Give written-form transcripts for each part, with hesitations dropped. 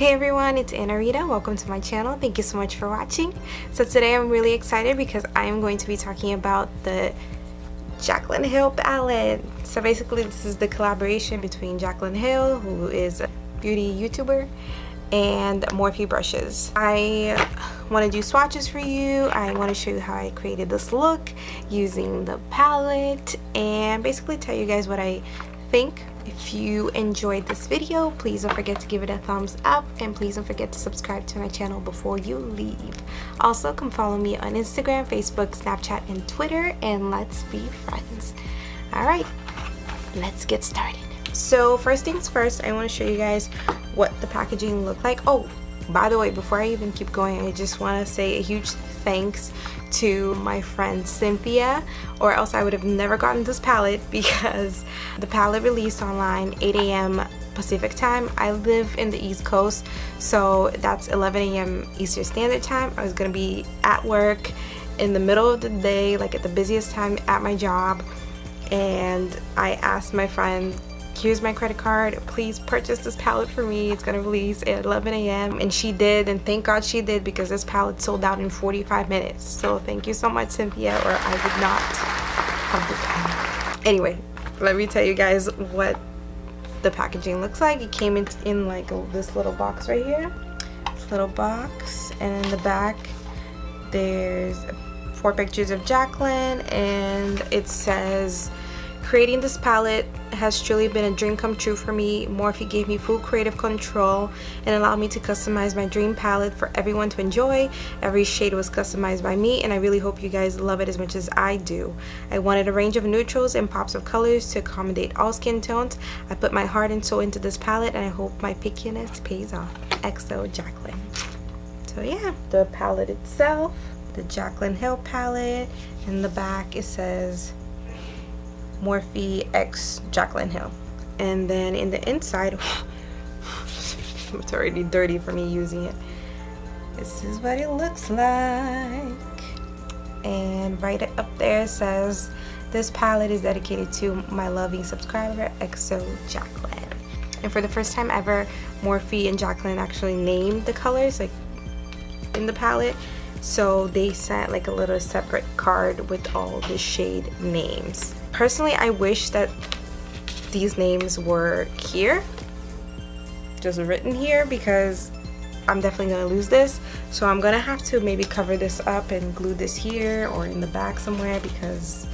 Hey everyone, it's Rita. Welcome to my channel. Thank you so much for watching. So today I'm really excited because I am going to be talking about the Jaclyn Hill palette. So basically this is the collaboration between Jaclyn Hill, who is a beauty YouTuber, and Morphe brushes. I want to do swatches for you. I want to show you how I created this look using the palette and basically tell you guys what I think. If you enjoyed this video, please don't forget to give it a thumbs up, and please don't forget to subscribe to my channel before you leave. Also, come follow me on Instagram, Facebook, Snapchat, and Twitter, and let's be friends. Alright, let's get started. So first things first, I want to show you guys what the packaging looked like. Oh, by the way, before I even keep going, I just want to say a huge thanks to my friend Cynthia, or else I would have never gotten this palette, because the palette released online 8 a.m. Pacific time. I live in the East Coast, so that's 11 a.m. Eastern Standard Time. I was gonna be at work in the middle of the day, like at the busiest time at my job, and I asked my friend, here's my credit card, please purchase this palette for me, it's gonna release at 11 a.m. and she did, and thank God she did, because this palette sold out in 45 minutes. So thank you so much, Cynthia, or I would not have this palette. Anyway, let me tell you guys what the packaging looks like. It came in like this little box right here, this little box, and in the back there's 4 pictures of Jaclyn, and it says, creating this palette has truly been a dream come true for me. Morphe gave me full creative control and allowed me to customize my dream palette for everyone to enjoy. Every shade was customized by me, and I really hope you guys love it as much as I do. I wanted a range of neutrals and pops of colors to accommodate all skin tones. I put my heart and soul into this palette, and I hope my pickiness pays off. XO Jaclyn. So yeah, the palette itself, the Jaclyn Hill palette. In the back it says Morphe x Jaclyn Hill, and then in the inside it's already dirty for me using it. This is what it looks like, and right up there says, this palette is dedicated to my loving subscriber XO Jaclyn. And for the first time ever, Morphe and Jaclyn actually named the colors like in the palette, so they sent like a little separate card with all the shade names. Personally, I wish that these names were here, just written here, because I'm definitely gonna lose this. So I'm gonna have to maybe cover this up and glue this here or in the back somewhere, because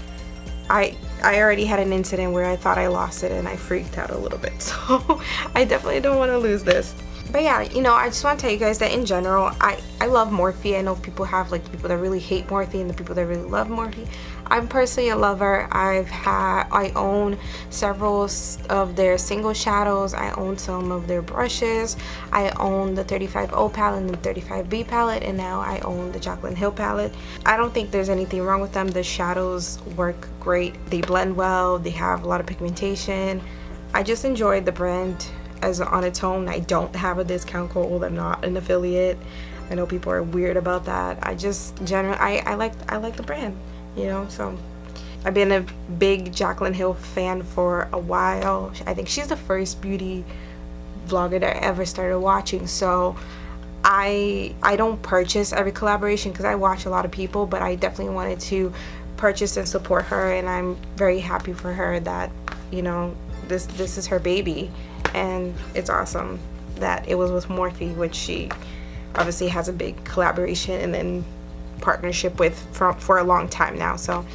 I already had an incident where I thought I lost it and I freaked out a little bit. So I definitely don't want to lose this. But yeah, you know, I just want to tell you guys that in general, I love Morphe. I know people have like people that really hate Morphe and the people that really love Morphe. I'm personally a lover. I own several of their single shadows. I own some of their brushes. I own the 35O palette and the 35B palette, and now I own the Jaclyn Hill palette. I don't think there's anything wrong with them. The shadows work great. They blend well. They have a lot of pigmentation. I just enjoyed the brand as on its own. I don't have a discount code. I'm not an affiliate. I know people are weird about that. I just generally I like the brand, you know. So I've been a big Jaclyn Hill fan for a while. I think she's the first beauty vlogger that I ever started watching. So I don't purchase every collaboration because I watch a lot of people, but I definitely wanted to purchase and support her, and I'm very happy for her that, you know, this is her baby. And it's awesome that it was with Morphe, which she obviously has a big collaboration and then partnership with for a long time now. So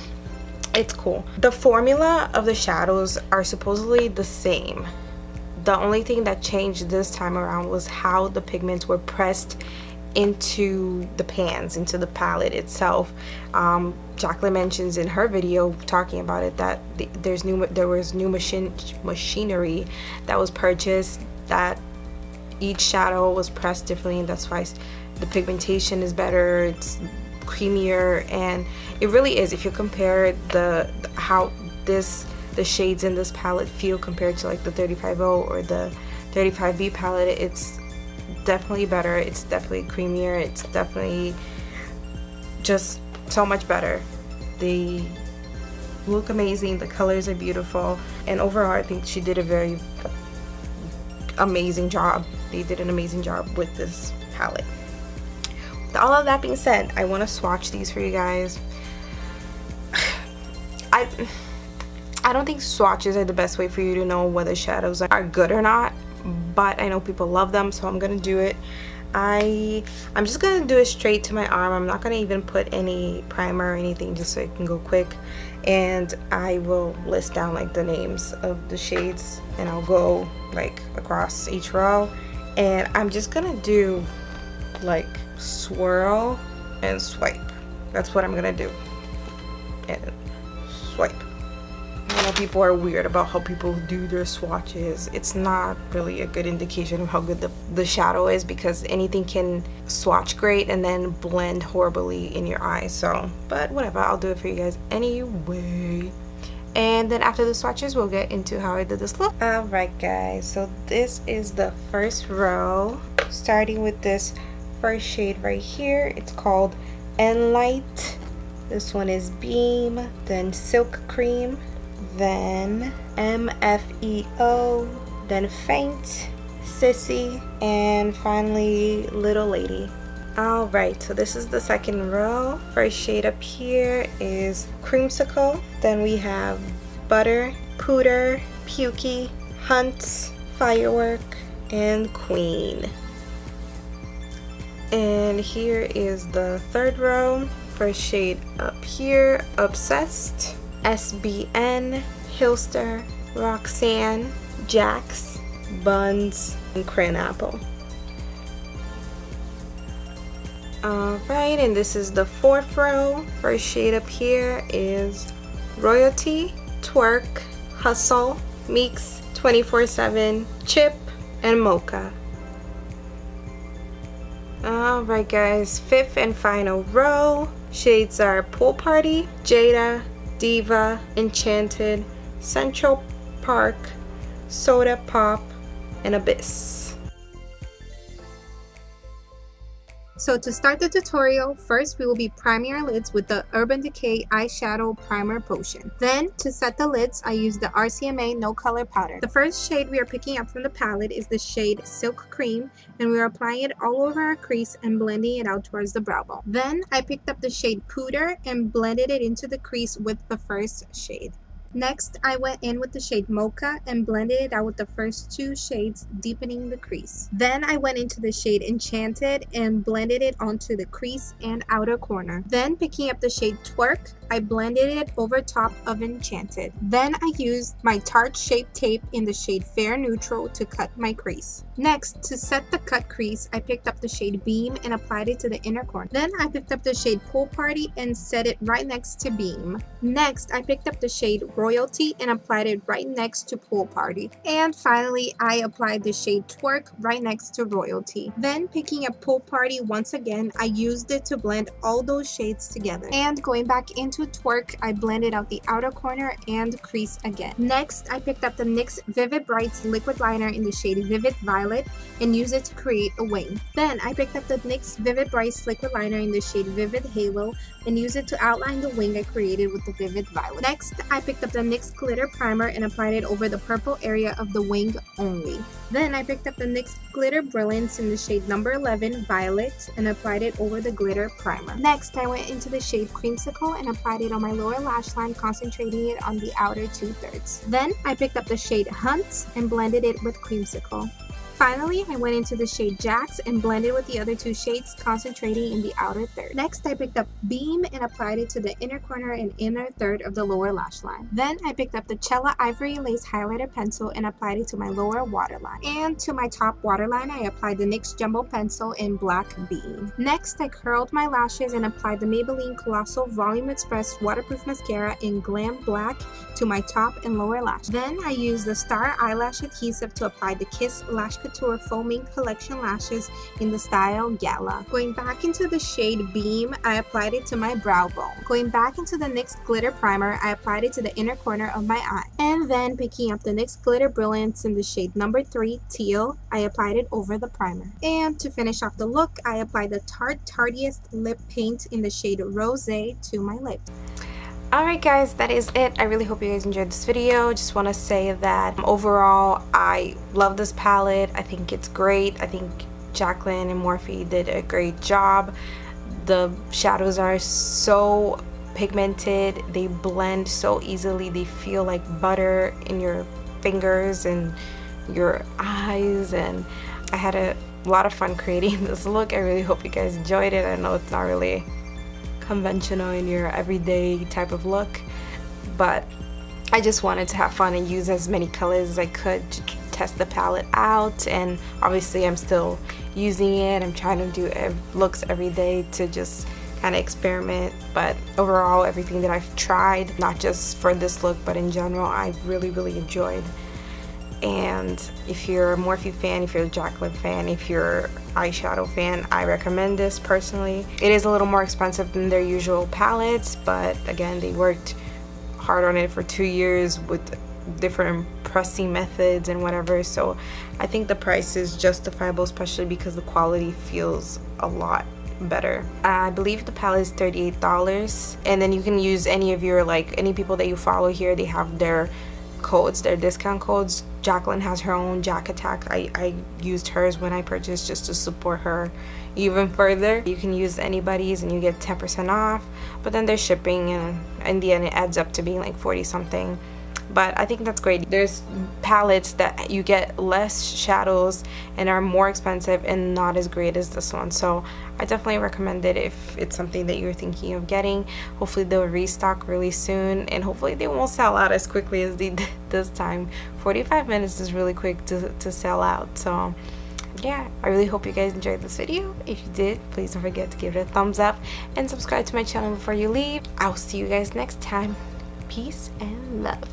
it's cool. The formula of the shadows are supposedly the same. The only thing that changed this time around was how the pigments were pressed into the pans, into the palette itself. Jaclyn mentions in her video talking about it that there was new machinery that was purchased, that each shadow was pressed differently, and that's why the pigmentation is better, it's creamier, and it really is. If you compare how the shades in this palette feel compared to like the 35O or the 35B palette, it's definitely better. It's definitely creamier. It's definitely just so much better. They look amazing. The colors are beautiful, and overall I think she did a very amazing job they did an amazing job with this palette. With all of that being said, I want to swatch these for you guys. I don't think swatches are the best way for you to know whether shadows are good or not, but I know people love them, so I'm gonna do it. I'm just gonna do it straight to my arm. I'm not gonna even put any primer or anything, just so it can go quick. And I will list down like the names of the shades, and I'll go like across each row, and I'm just gonna do like swirl and swipe. That's what I'm gonna do. And swipe. I know people are weird about how people do their swatches. It's not really a good indication of how good the shadow is, because anything can swatch great and then blend horribly in your eye. So, but whatever, I'll do it for you guys anyway. And then after the swatches, we'll get into how I did this look. Alright guys, so this is the first row, starting with this first shade right here. It's called Enlight. This one is Beam, then Silk Cream, then MFEO, then Faint, Sissy, and finally Little Lady. Alright, so this is the second row. First shade up here is Creamsicle, then we have Butter, Pooter, Pukey, Hunt, Firework, and Queen. And here is the third row. First shade up here, Obsessed, SBN, Hilster, Roxanne, Jax, Buns, and Cran Apple. Alright, and this is the fourth row. First shade up here is Royalty, Twerk, Hustle, Meeks, 24/7, Chip, and Mocha. Alright guys, fifth and final row. Shades are Pool Party, Jada, Diva, Enchanted, Central Park, Soda Pop, and Abyss. So to start the tutorial, first we will be priming our lids with the Urban Decay Eyeshadow Primer Potion. Then to set the lids, I use the RCMA No Color Powder. The first shade we are picking up from the palette is the shade Silk Cream, and we are applying it all over our crease and blending it out towards the brow bone. Then I picked up the shade Pooter and blended it into the crease with the first shade. Next, I went in with the shade Mocha and blended it out with the first two shades, deepening the crease. Then I went into the shade Enchanted and blended it onto the crease and outer corner. Then picking up the shade Twerk, I blended it over top of Enchanted. Then I used my Tarte Shape Tape in the shade Fair Neutral to cut my crease. Next, to set the cut crease, I picked up the shade Beam and applied it to the inner corner. Then I picked up the shade Pool Party and set it right next to Beam. Next, I picked up the shade Royalty and applied it right next to Pool Party. And finally, I applied the shade Twerk right next to Royalty. Then picking up Pool Party once again, I used it to blend all those shades together. And going back into Twerk, I blended out the outer corner and crease again. Next, I picked up the NYX Vivid Brights liquid liner in the shade Vivid Violet and used it to create a wing. Then I picked up the NYX Vivid Brights liquid liner in the shade Vivid Halo and used it to outline the wing I created with the Vivid Violet. Next, I picked up the NYX Glitter Primer and applied it over the purple area of the wing only. Then I picked up the NYX Glitter Brilliance in the shade number 11 Violet and applied it over the glitter primer. Next, I went into the shade Creamsicle and applied it on my lower lash line, concentrating it on the outer 2/3. Then I picked up the shade Hunt and blended it with Creamsicle. Finally, I went into the shade Jax and blended with the other two shades, concentrating in the outer third. Next, I picked up Beam and applied it to the inner corner and inner third of the lower lash line. Then I picked up the Cella Ivory Lace Highlighter Pencil and applied it to my lower waterline. And to my top waterline, I applied the NYX Jumbo Pencil in Black Beam. Next, I curled my lashes and applied the Maybelline Colossal Volume Express Waterproof Mascara in Glam Black to my top and lower lash. Then I used the Star Eyelash Adhesive to apply the Kiss Lash Couture Foaming Collection Lashes in the style Gala. Going back into the shade Beam, I applied it to my brow bone. Going back into the NYX Glitter Primer, I applied it to the inner corner of my eye. And then picking up the NYX Glitter Brilliance in the shade number 3 Teal, I applied it over the primer. And to finish off the look, I applied the Tarte Tardiest Lip Paint in the shade Rosé to my lips. Alright guys, that is it. I really hope you guys enjoyed this video. Just want to say that overall I love this palette. I think it's great. I think Jaclyn and Morphe did a great job. The shadows are so pigmented, they blend so easily, they feel like butter in your fingers and your eyes, and I had a lot of fun creating this look. I really hope you guys enjoyed it. I know it's not really conventional in your everyday type of look, but I just wanted to have fun and use as many colors as I could to test the palette out. And obviously I'm still using it. I'm trying to do looks every day to just kind of experiment, but overall everything that I've tried, not just for this look but in general, I really enjoyed. And if you're a Morphe fan, if you're a Jaclyn fan, if you're eyeshadow fan, I recommend this personally. It is a little more expensive than their usual palettes, but again, they worked hard on it for 2 years with different pressing methods and whatever, so I think the price is justifiable, especially because the quality feels a lot better. I believe the palette is $38, and then you can use any of your, like, any people that you follow here, they have their codes, their discount codes. Jaclyn has her own Jack Attack. I used hers when I purchased just to support her even further. You can use anybody's and you get 10% off, but then there's shipping, and in the end it adds up to being like 40 something. But I think that's great. There's palettes that you get less shadows and are more expensive and not as great as this one, so I definitely recommend it if it's something that you're thinking of getting. Hopefully they'll restock really soon, and hopefully they won't sell out as quickly as they did this time. 45 minutes is really quick to sell out, so yeah, I really hope you guys enjoyed this video. If you did, please don't forget to give it a thumbs up and subscribe to my channel before you leave. I'll see you guys next time. Peace and love.